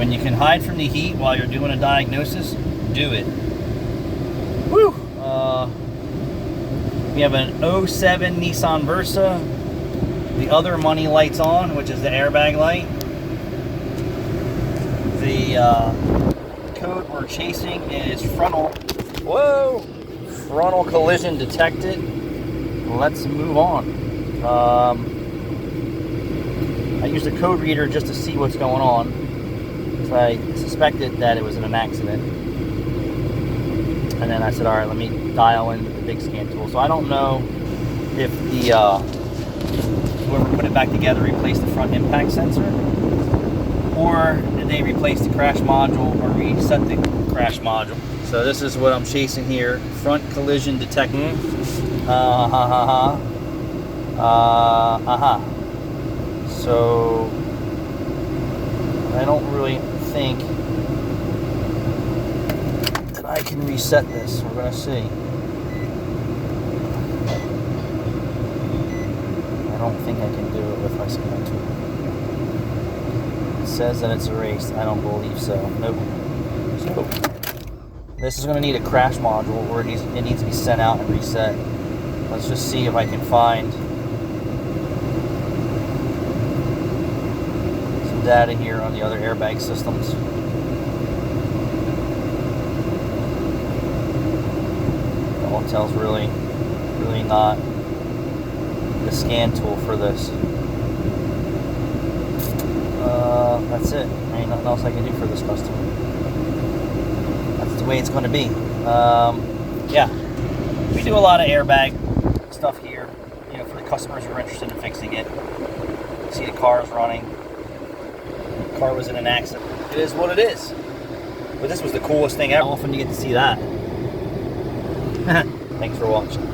When you can hide from the heat while you're doing a diagnosis, do it. Woo! We have an 07 Nissan Versa. The other money light's on, which is the airbag light. The code we're chasing is frontal. Whoa! Frontal collision detected. Let's move on. I used a code reader just to see what's going on, because I suspected that it was in an accident. And then I said, all right, let me dial in the big scan tool. So I don't know if the whoever put it back together replaced the front impact sensor, or did they replace the crash module or reset the crash module. So this is what I'm chasing here: front collision detection. So I don't really think that I can reset this. We're gonna see. I don't think I can do it if I scan to it. It says that it's erased. I don't believe so. Nope. So this is gonna need a crash module, or it needs to be sent out and reset. Let's just see if I can find some data here on the other airbag systems. Intel's really not the scan tool for this. That's it. Ain't nothing else I can do for this customer. That's the way it's going to be. Yeah, we do a lot of airbag stuff here, you know, for the customers who are interested in fixing it. See the car is running. The car was in an accident. It is what it is. But this was the coolest thing ever. How often do you get to see that? Thanks for watching.